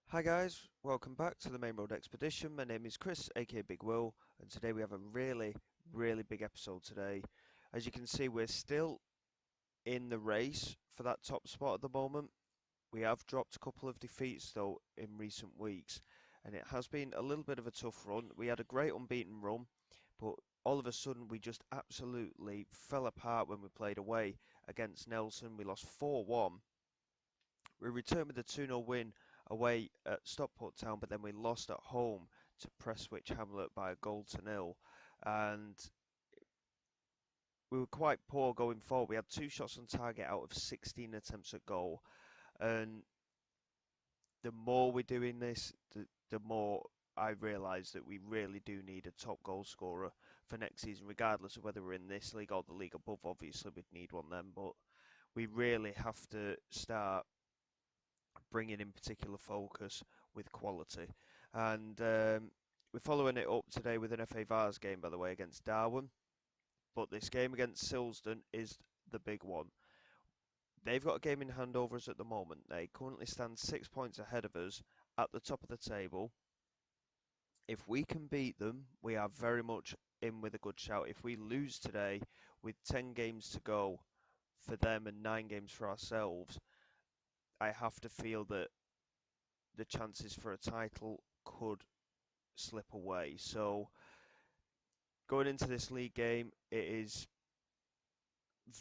Hi guys, welcome back to the Main Road Expedition. My name is Chris, aka Big Will, and today we have a really big episode today. As you can see, we're still in the race for that top spot at the moment. We have dropped a couple of defeats though in recent weeks, and it has been a little bit of a tough run. We had a great unbeaten run, but all of a sudden we just absolutely fell apart when we played away against Nelson. We lost 4-1. We returned with a 2-0 win away at Stockport Town, but then we lost at home to Prestwich Hamlet by a goal to nil. And we were quite poor going forward. We had 2 shots on target out of 16 attempts at goal. And the more we're doing this, the more I realise that we really do need a top goal scorer for next season, regardless of whether we're in this league or the league above. Obviously, we'd need one then, but we really have to start bringing in particular focus with quality. And we're following it up today with an FA Vase game, by the way, against Darwen. But this game against Silsden is the big one. They've got a game in hand over us at the moment. They currently stand 6 points ahead of us at the top of the table. If we can beat them, we are very much in with a good shout. If we lose today with 10 games to go for them and 9 games for ourselves, I have to feel that the chances for a title could slip away. So going into this league game, it is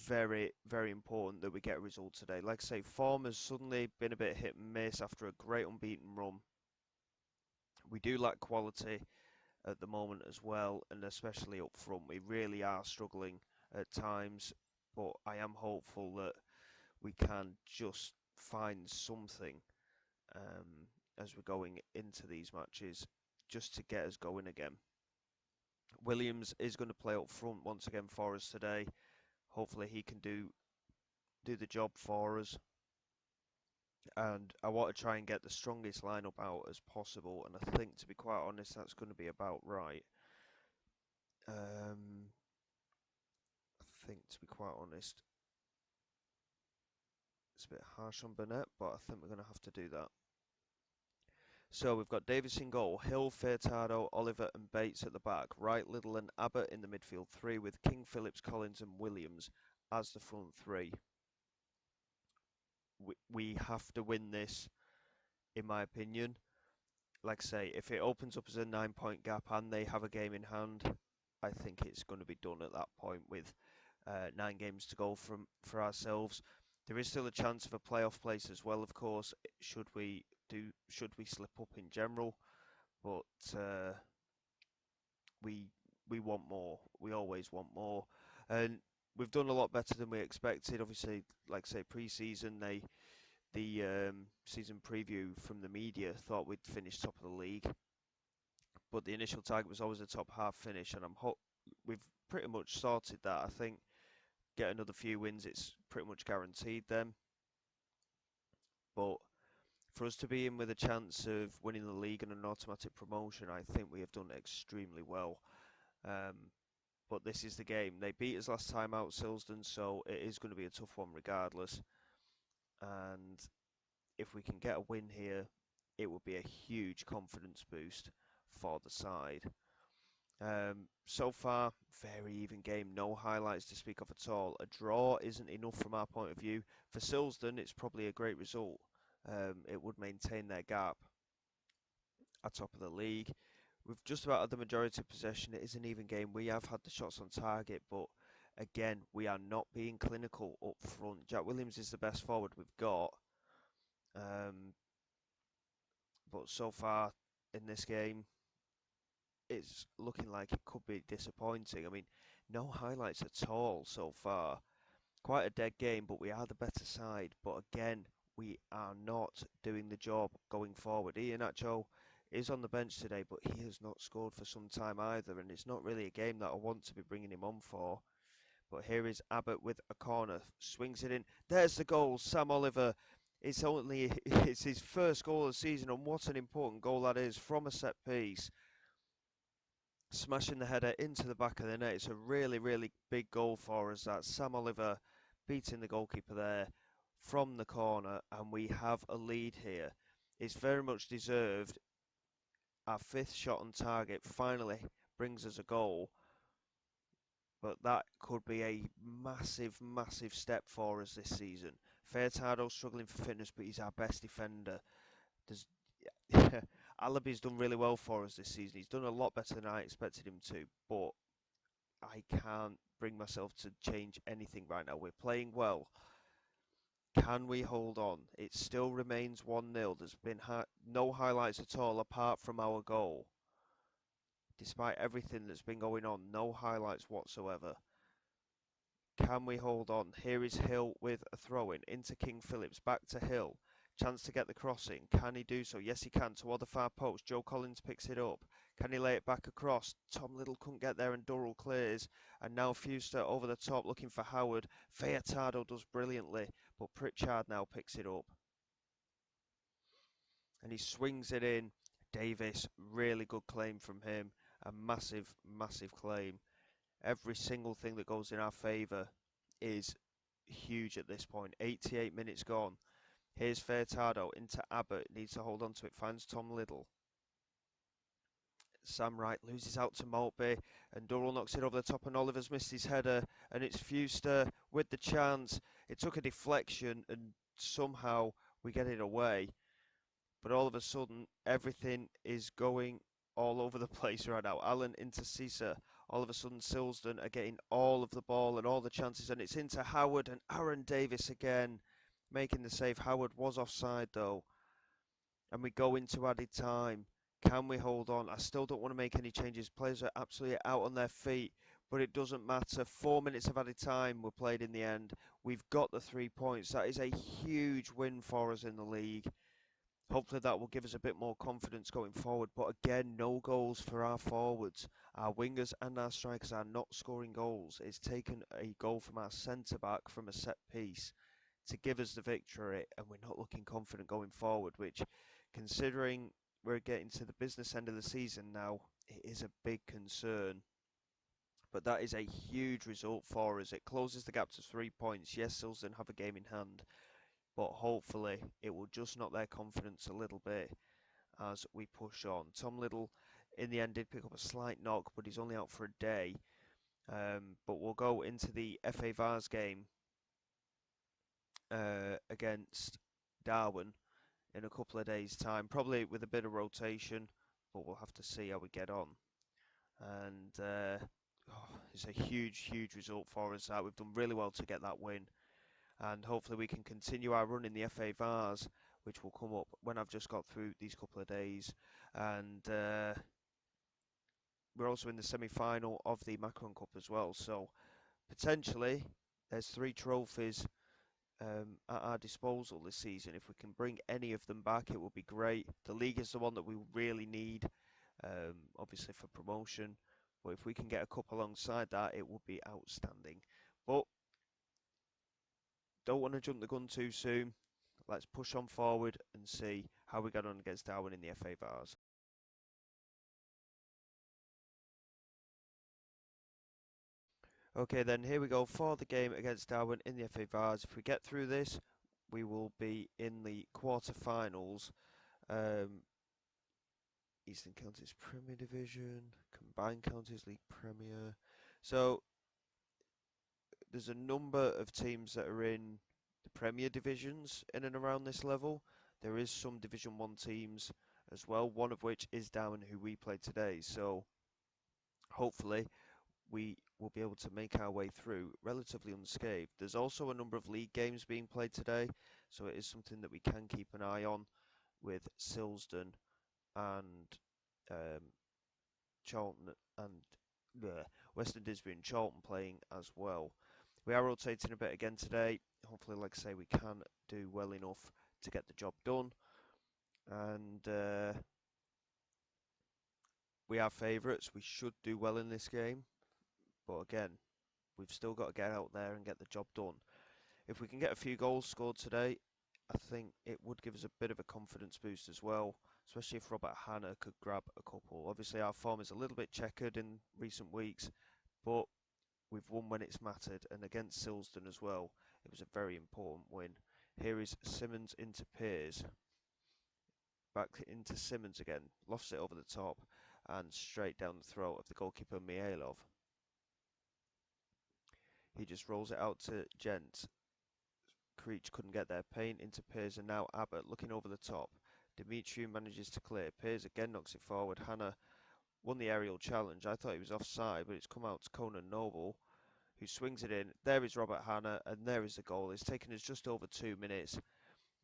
very important that we get a result today. Like I say, form has suddenly been a bit hit and miss after a great unbeaten run. We do lack quality at the moment as well, and especially up front, we really are struggling at times. But I am hopeful that we can just find something as we're going into these matches, just to get us going again. Williams is going to play up front once again for us today. Hopefully he can do the job for us. And I want to try and get the strongest lineup out as possible. And I think, to be quite honest, that's going to be about right. I think, to be quite honest, it's a bit harsh on Burnett, but I think we're going to have to do that. So we've got Davis in goal, Hill, Furtado, Oliver and Bates at the back. Wright, Little and Abbott in the midfield three, with King, Phillips, Collins and Williams as the front three. We have to win this, in my opinion. Like I say, if it opens up as a 9 point gap and they have a game in hand, I think it's going to be done at that point with 9 games to go for ourselves. There is still a chance of a playoff place as well, of course, should we slip up in general, but we we want more. We always want more, and we've done a lot better than we expected. Obviously, like I say, pre-season the season preview from the media thought we'd finish top of the league, but the initial target was always a top half finish, and we've pretty much sorted that. I think get another few wins, it's pretty much guaranteed then. But for us to be in with a chance of winning the league and an automatic promotion, I think we have done extremely well. Um, but this is the game. They beat us last time out, Silsden, so it is going to be a tough one regardless. And if we can get a win here, it would be a huge confidence boost for the side. So far, very even game, no highlights to speak of at all. A draw isn't enough from our point of view. For Silsden, it's probably a great result. It would maintain their gap at top of the league. We've just about had the majority of possession. It is an even game. We have had the shots on target, but again, we are not being clinical up front. Jack Williams is the best forward we've got. Um, but so far in this game, it's looking like it could be disappointing. I mean, no highlights at all so far. Quite a dead game, but we are the better side. But again, we are not doing the job going forward. Iheanacho is on the bench today, but he has not scored for some time either, and it's not really a game that I want to be bringing him on for. But here is Abbott with a corner, swings it in. There's the goal, Sam Oliver. It's his first goal of the season, and what an important goal that is from a set piece. Smashing the header into the back of the net. It's a really big goal for us. That Sam Oliver beating the goalkeeper there from the corner, and we have a lead here. It's very much deserved. Our fifth shot on target finally brings us a goal, but that could be a massive, massive step for us this season. Furtado struggling for fitness, but he's our best defender. There's Alabi's done really well for us this season. He's done a lot better than I expected him to, but I can't bring myself to change anything right now. We're playing well. Can we hold on? It still remains 1-0. There's been no highlights at all apart from our goal. Despite everything that's been going on, no highlights whatsoever. Can we hold on? Here is Hill with a throw-in into King Phillips, back to Hill. Chance to get the crossing. Can he do so? Yes, he can. Toward the far post. Joe Collins picks it up. Can he lay it back across? Tom Little couldn't get there and Durrell clears. And now Fuster over the top looking for Howard. Furtado does brilliantly, but Pritchard now picks it up. And he swings it in. Davis, really good claim from him. A massive, massive claim. Every single thing that goes in our favour is huge at this point. 88 minutes gone. Here's Furtado into Abbott. Needs to hold on to it. Finds Tom Little. Sam Wright loses out to Maltby. And Durrell knocks it over the top. And Oliver's missed his header. And it's Fuster with the chance. It took a deflection. And somehow we get it away. But all of a sudden, everything is going all over the place right now. Allen into Cisa. All of a sudden, Silsden are getting all of the ball and all the chances. And it's into Howard and Aaron Davis again, making the save. Howard was offside, though. And we go into added time. Can we hold on? I still don't want to make any changes. Players are absolutely out on their feet. But it doesn't matter. 4 minutes of added time were played in the end. We've got the 3 points. That is a huge win for us in the league. Hopefully that will give us a bit more confidence going forward. But again, no goals for our forwards. Our wingers and our strikers are not scoring goals. It's taken a goal from our centre-back from a set piece to give us the victory. And we're not looking confident going forward, which, considering we're getting to the business end of the season now, it is a big concern. But that is a huge result for us. It closes the gap to 3 points. Yes, Silsden have a game in hand, but hopefully it will just knock their confidence a little bit as we push on. Tom Little in the end did pick up a slight knock, but he's only out for a day. But we'll go into the FA Vase game against Darwen in a couple of days' time, probably with a bit of rotation, but we'll have to see how we get on. And it's a huge, huge result for us. We've done really well to get that win. And hopefully we can continue our run in the FA Vase, which will come up when I've just got through these couple of days. And we're also in the semi-final of the Macron Cup as well, so potentially there's 3 trophies at our disposal this season. If we can bring any of them back, it would be great. The league is the one that we really need, obviously for promotion, but if we can get a cup alongside that, it would be outstanding. But don't want to jump the gun too soon. Let's push on forward and see how we get on against Darwen in the FA Vase. Okay, then here we go for the game against Darwen in the FA Vase. If we get through this, we will be in the quarter-finals. Eastern Counties Premier Division, Combined Counties League Premier. So there's a number of teams that are in the Premier Divisions in and around this level. There is some Division 1 teams as well, one of which is Darwen, who we played today. So hopefully we will be able to make our way through relatively unscathed. There's also a number of league games being played today, so it is something that we can keep an eye on, with Silsden and Charlton and Western Disbury and Charlton playing as well. We are rotating a bit again today. Hopefully, like I say, we can do well enough to get the job done. And we are favourites. We should do well in this game. But again, we've still got to get out there and get the job done. If we can get a few goals scored today, I think it would give us a bit of a confidence boost as well, especially if Robert Hanna could grab a couple. Obviously, our form is a little bit checkered in recent weeks, but we've won when it's mattered, and against Silsden as well, it was a very important win. Here is Simmons into Pears. back into Simmons again, lofts it over the top and straight down the throat of the goalkeeper Mihailov. He just rolls it out to Gent. Creech couldn't get there. Payne into Pears and now Abbott looking over the top. Dimitriou manages to clear. Pears again knocks it forward. Hannah won the aerial challenge. I thought he was offside, but it's come out to Conan Noble, who swings it in. There is Robert Hannah, and there is the goal. It's taken us just over 2 minutes.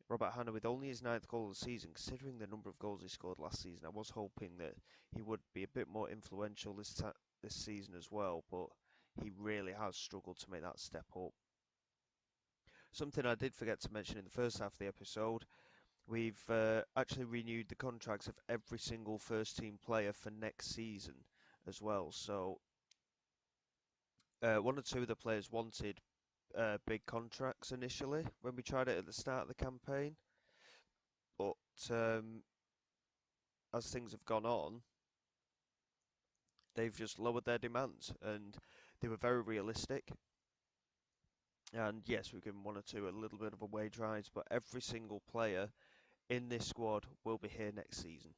Robert Hannah with only his 9th goal of the season, considering the number of goals he scored last season. I was hoping that he would be a bit more influential this season as well, but he really has struggled to make that step up. Something I did forget to mention in the first half of the episode, we've actually renewed the contracts of every single first team player for next season as well. So one or two of the players wanted big contracts initially when we tried it at the start of the campaign, but as things have gone on, they've just lowered their demands, and they were very realistic. And yes, we've given one or two a little bit of a wage rise, but every single player in this squad will be here next season,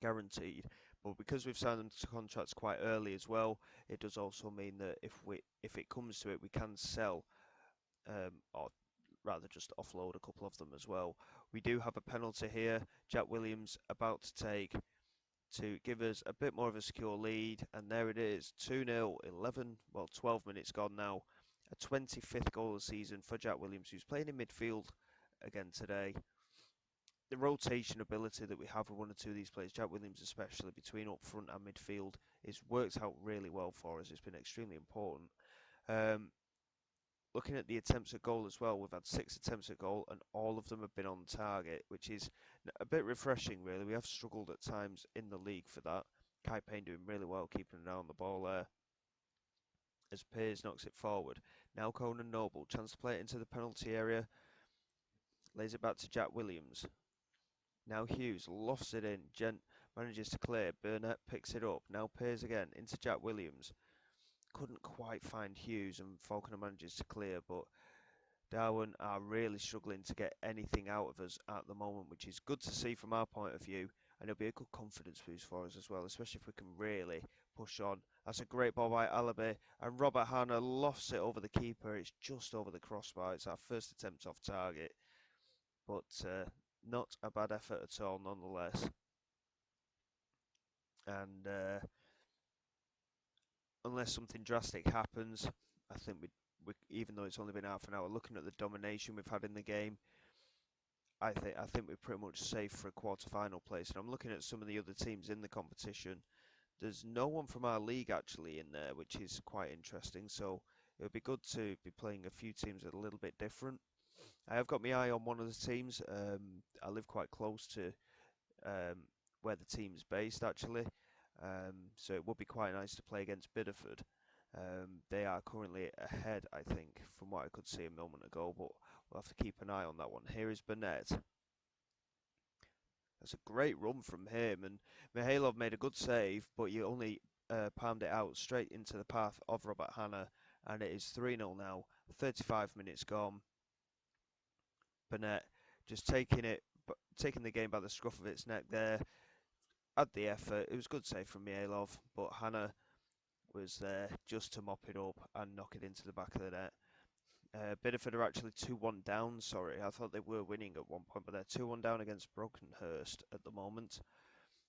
guaranteed. But because we've signed them to contracts quite early as well, it does also mean that if it comes to it, we can sell, or rather just offload a couple of them as well. We do have a penalty here. Jack Williams about to take to give us a bit more of a secure lead, and there it is, 2-0, 12 minutes gone now. A 25th goal of the season for Jack Williams, who's playing in midfield again today. The rotation ability that we have with one or two of these players, Jack Williams especially, between up front and midfield, is works out really well for us. It's been extremely important. Um, Looking at the attempts at goal as well, we've had 6 attempts at goal and all of them have been on target, which is a bit refreshing really. We have struggled at times in the league for that. Kai Payne doing really well, keeping an eye on the ball there as Pears knocks it forward. Now Conan Noble, chance to play it into the penalty area, lays it back to Jack Williams. Now Hughes lofts it in, Gent manages to clear, Burnett picks it up, now Pears again, into Jack Williams. Couldn't quite find Hughes and Falconer manages to clear, but Darwen are really struggling to get anything out of us at the moment, which is good to see from our point of view, and it'll be a good confidence boost for us as well, especially if we can really push on. That's a great ball by Alabi, and Robert Hannah lofts it over the keeper. It's just over the crossbar. It's our first attempt off target, but not a bad effort at all nonetheless. And unless something drastic happens, I think even though it's only been half an hour, looking at the domination we've had in the game, I think we're pretty much safe for a quarter-final place. And I'm looking at some of the other teams in the competition. There's no one from our league actually in there, which is quite interesting. So it would be good to be playing a few teams that are a little bit different. I have got my eye on one of the teams. I live quite close to where the team's based actually. So it would be quite nice to play against Bideford. They are currently ahead, I think, from what I could see a moment ago, but we'll have to keep an eye on that one. Here is Burnett. That's a great run from him, and Mihailov made a good save, but you only palmed it out straight into the path of Robert Hannah, and it is 3-0 now. 35 minutes gone. Burnett just taking the game by the scruff of its neck there. Had the effort. It was a good save from Mihailov, but Hannah was there just to mop it up and knock it into the back of the net. Bideford are actually 2-1 down, sorry. I thought they were winning at one point, but they're 2-1 down against Brokenhurst at the moment.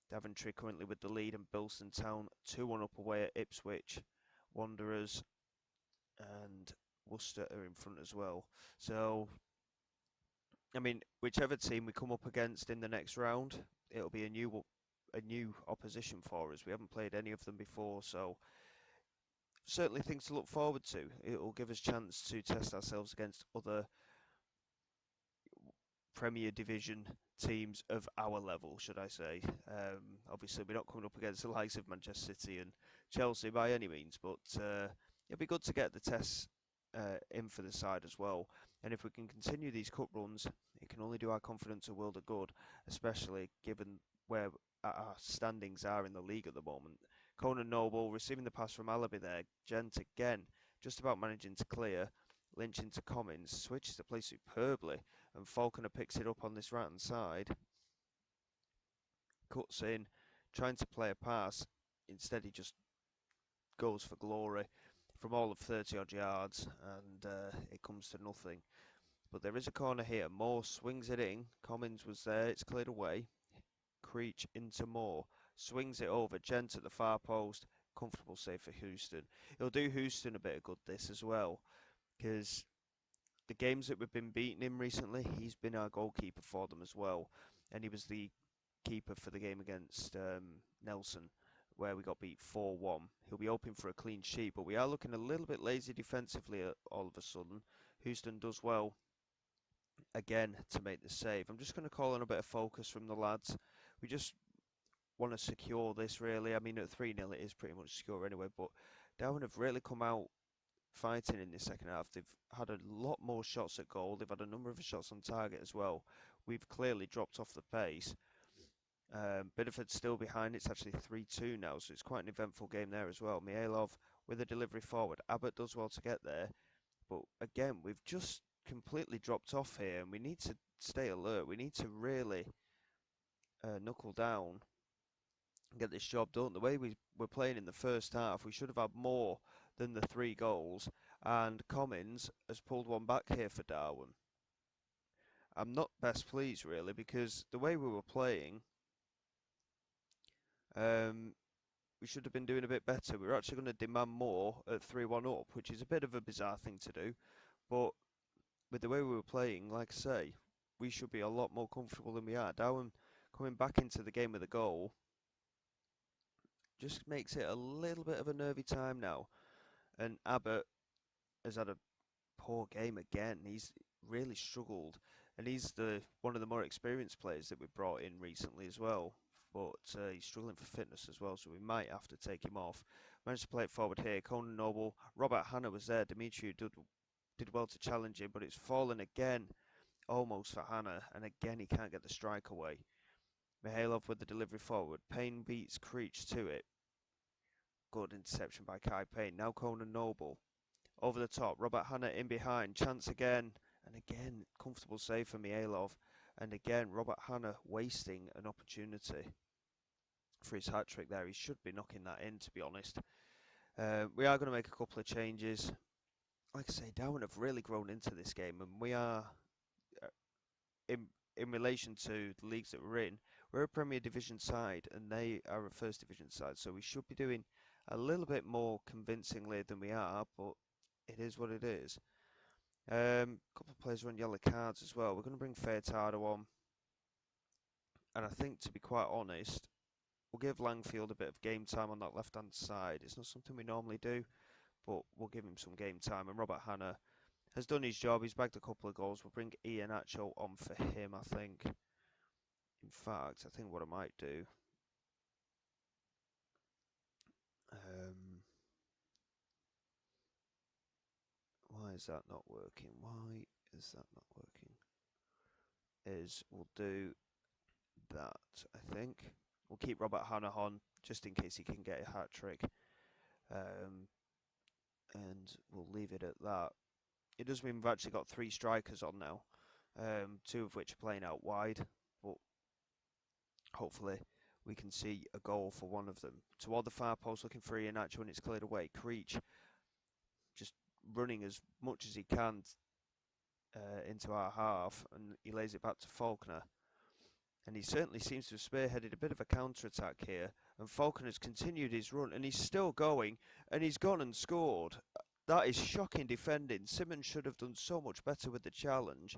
Daventry currently with the lead, and Bilston Town 2-1 up away at Ipswich. Wanderers and Worcester are in front as well. So, I mean, whichever team we come up against in the next round, it'll be a new opposition for us. We haven't played any of them before, so certainly things to look forward to. It will give us a chance to test ourselves against other Premier Division teams of our level, should I say. Obviously, we're not coming up against the likes of Manchester City and Chelsea by any means, but it'll be good to get the tests in for the side as well. And if we can continue these cup runs, it can only do our confidence a world of good, especially given where our standings are in the league at the moment. Conan Noble receiving the pass from Alabi there. Gent again, just about managing to clear. Lynch into Commons, switches the play superbly, and Falconer picks it up on this right hand side. cuts in, trying to play a pass. Instead, he just goes for glory from all of 30 odd yards, and it comes to nothing. But there is a corner here. Moore swings it in. Commins was there. It's cleared away. Creech into Moore. Swings it over. Gent at the far post. Comfortable save for Houston. It'll do Houston a bit of good, this as well, because the games that we've been beating him recently, he's been our goalkeeper for them as well. And he was the keeper for the game against Nelson, where we got beat 4-1. He'll be hoping for a clean sheet, but we are looking a little bit lazy defensively all of a sudden. Houston does well again to make the save. I'm just going to call on a bit of focus from the lads. We just want to secure this, really. I mean, at 3-0 it is pretty much secure anyway, but Darwen have really come out fighting in the second half. They've had a lot more shots at goal. They've had a number of shots on target as well. We've clearly dropped off the pace. Bideford's still behind. It's actually 3-2 now, so it's quite an eventful game there as well. Mihailov with a delivery forward. Abbott does well to get there, but again, we've just completely dropped off here, and we need to stay alert. We need to really knuckle down and get this job done. The way we were playing in the first half, we should have had more than the 3 goals, and Commins has pulled one back here for Darwen. I'm not best pleased, really, because the way we were playing, we should have been doing a bit better. We were actually going to demand more at 3-1 up, which is a bit of a bizarre thing to do, but with the way we were playing, like I say, we should be a lot more comfortable than we are. Darwen coming back into the game with a goal just makes it a little bit of a nervy time now. And Abbott has had a poor game again. He's really struggled, and he's the one of the more experienced players that we've brought in recently as well. But he's struggling for fitness as well, so we might have to take him off. Managed to play it forward here. Conan Noble, Robert Hanna was there. Dimitri did well to challenge him, but it's fallen again, almost for Hanna, and again he can't get the strike away. Mihailov with the delivery forward. Payne beats Creech to it. Good interception by Kai Payne. Now Conan Noble. Over the top. Robert Hanna in behind. Chance again. And again, comfortable save for Mihailov. And again, Robert Hanna wasting an opportunity for his hat-trick there. He should be knocking that in, to be honest. We are going to make a couple of changes. Like I say, Darwen have really grown into this game, and we are, in in relation to the leagues that we're in, we're a Premier Division side and they are a First Division side, so we should be doing a little bit more convincingly than we are, but it is what it is. A couple of players are on yellow cards as well. We're going to bring Furtado on, and I think, to be quite honest, we'll give Langfield a bit of game time on that left-hand side. It's not something we normally do, but we'll give him some game time. And Robert Hanna has done his job. He's bagged a couple of goals. We'll bring Ian Acho on for him, I think. In fact, I think what I might do... why is that not working? Why is that not working? We'll do that, I think. We'll keep Robert Hanna on, just in case he can get a hat-trick. And we'll leave it at that. It does mean we've actually got 3 strikers on now, 2 of which are playing out wide, but hopefully we can see a goal for one of them. Toward the far post, looking for Ian Acho, and it's cleared away. Creech just running as much as he can into our half, and he lays it back to Faulkner. And he certainly seems to have spearheaded a bit of a counter-attack here. And Faulkner's continued his run, and he's still going, and he's gone and scored. That is shocking defending. Simmons should have done so much better with the challenge.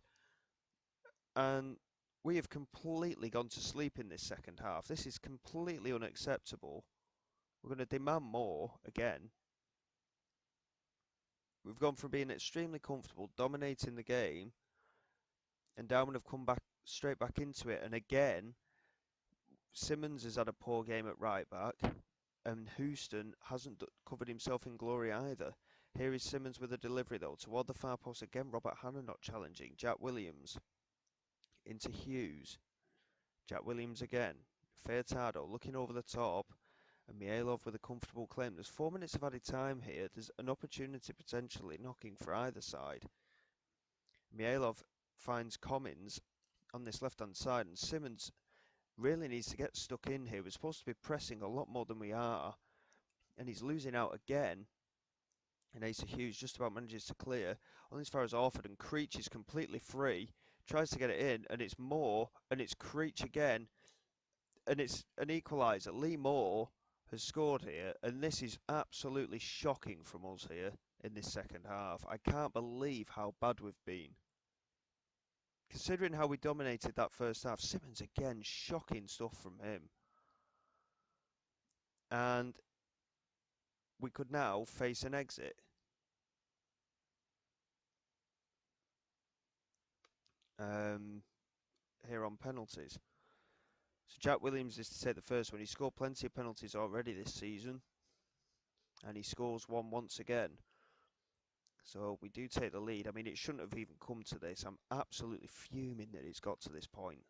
And we have completely gone to sleep in this second half. This is completely unacceptable. We're going to demand more again. We've gone from being extremely comfortable, dominating the game, and Darwen have come back straight back into it. And again, Simmons has had a poor game at right back, and Houston hasn't covered himself in glory either. Here is Simmons with a delivery though, toward the far post again. Robert Hanna not challenging. Jack Williams into Hughes. Jack Williams again. Furtado looking over the top, and Mihailov with a comfortable claim. There's 4 minutes of added time here. There's an opportunity potentially knocking for either side. Mihailov finds Commins on this left-hand side, and Simmons really needs to get stuck in here. We're supposed to be pressing a lot more than we are, and he's losing out again. And Asa Hughes just about manages to clear. Only as far as Orford, and Creech is completely free. Tries to get it in, and it's Moore, and it's Creech again, and it's an equaliser. Lee Moore has scored here, and this is absolutely shocking from us here in this second half. I can't believe how bad we've been. Considering how we dominated that first half, Simmons again, shocking stuff from him. And we could now face an exit. Here on penalties. So Jack Williams is to take the first one. He scored plenty of penalties already this season, and he scores one once again. So we do take the lead. I mean, it shouldn't have even come to this. I'm absolutely fuming that it's got to this point.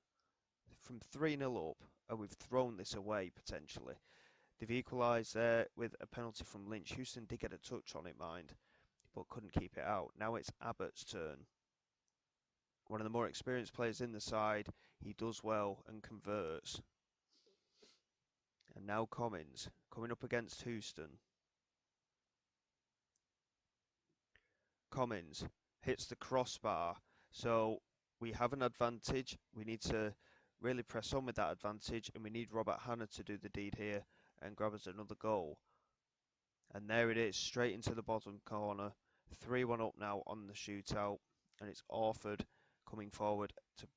From 3-0 up, and we've thrown this away potentially. They've equalised there with a penalty from Lynch. Houston did get a touch on it, mind, but couldn't keep it out. Now it's Abbott's turn. One of the more experienced players in the side. He does well and converts. And now Commins coming up against Houston. Commins hits the crossbar. So we have an advantage. We need to really press on with that advantage, and we need Robert Hanna to do the deed here and grab us another goal. And there it is, straight into the bottom corner. 3-1 up now on the shootout, and it's Orford coming forward to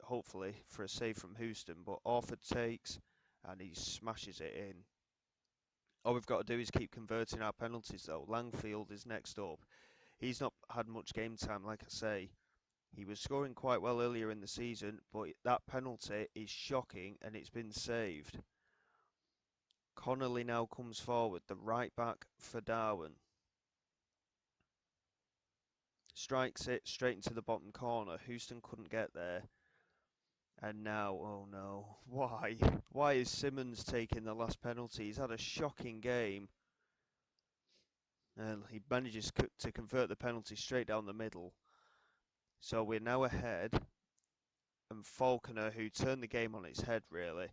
hopefully for a save from Houston, but Orford takes and he smashes it in. All we've got to do is keep converting our penalties though. Langfield is next up. He's not had much game time, like I say. He was scoring quite well earlier in the season, but that penalty is shocking and it's been saved. Connolly now comes forward, the right back for Darwen. Strikes it straight into the bottom corner. Houston couldn't get there. And now, oh no, why? Why is Simmons taking the last penalty? He's had a shocking game. And he manages to convert the penalty straight down the middle. So we're now ahead. And Falconer, who turned the game on its head, really,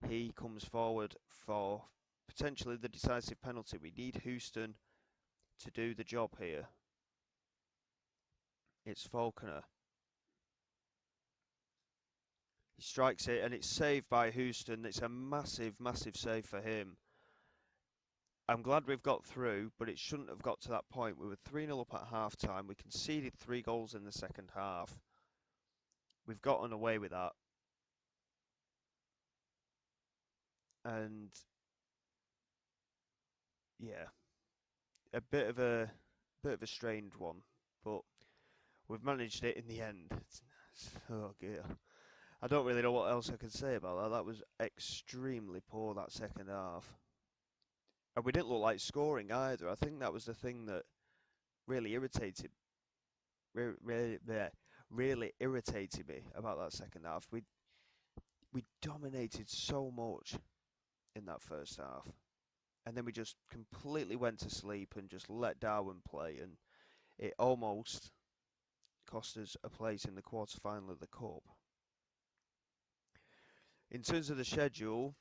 he comes forward for potentially the decisive penalty. We need Houston to do the job here. It's Falconer. He strikes it, and it's saved by Houston. It's a massive, massive save for him. I'm glad we've got through, but it shouldn't have got to that point. We were 3-0 up at half-time. We conceded 3 goals in the second half. We've gotten away with that. And, yeah, a bit of a strained one, but we've managed it in the end. Oh, dear. I don't really know what else I could say about that. That was extremely poor, that second half. And we didn't look like scoring either. I think that was the thing that really irritated really irritated me about that second half. We dominated so much in that first half, and then we just completely went to sleep and just let Darwen play, and it almost cost us a place in the quarter-final of the Cup. In terms of the schedule,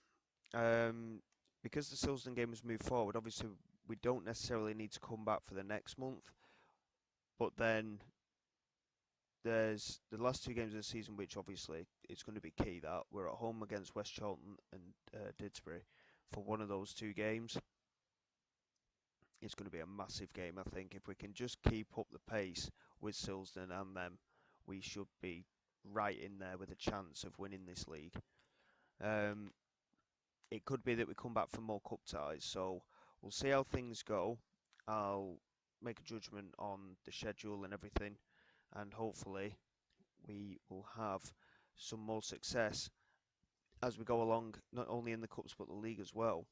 because the Silsden game has moved forward, obviously we don't necessarily need to come back for the next month, but then there's the last 2 games of the season, which obviously it's going to be key that we're at home against West Charlton and Didsbury for one of those 2 games. It's going to be a massive game, I think. If we can just keep up the pace with Silsden and them, we should be right in there with a chance of winning this league. It could be that we come back for more cup ties, so we'll see how things go. I'll make a judgment on the schedule and everything, and hopefully we will have some more success as we go along, not only in the cups but the league as well.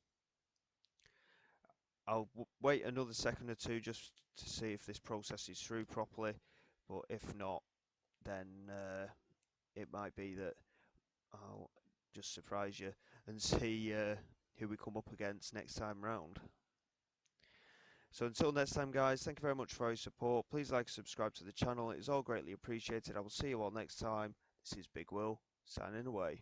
I'll wait another second or two just to see if this process is through properly, but if not, then it might be that I'll just surprise you and see who we come up against next time round. So until next time, guys, thank you very much for your support. Please like and subscribe to the channel. It is all greatly appreciated. I will see you all next time. This is Big Will, signing away.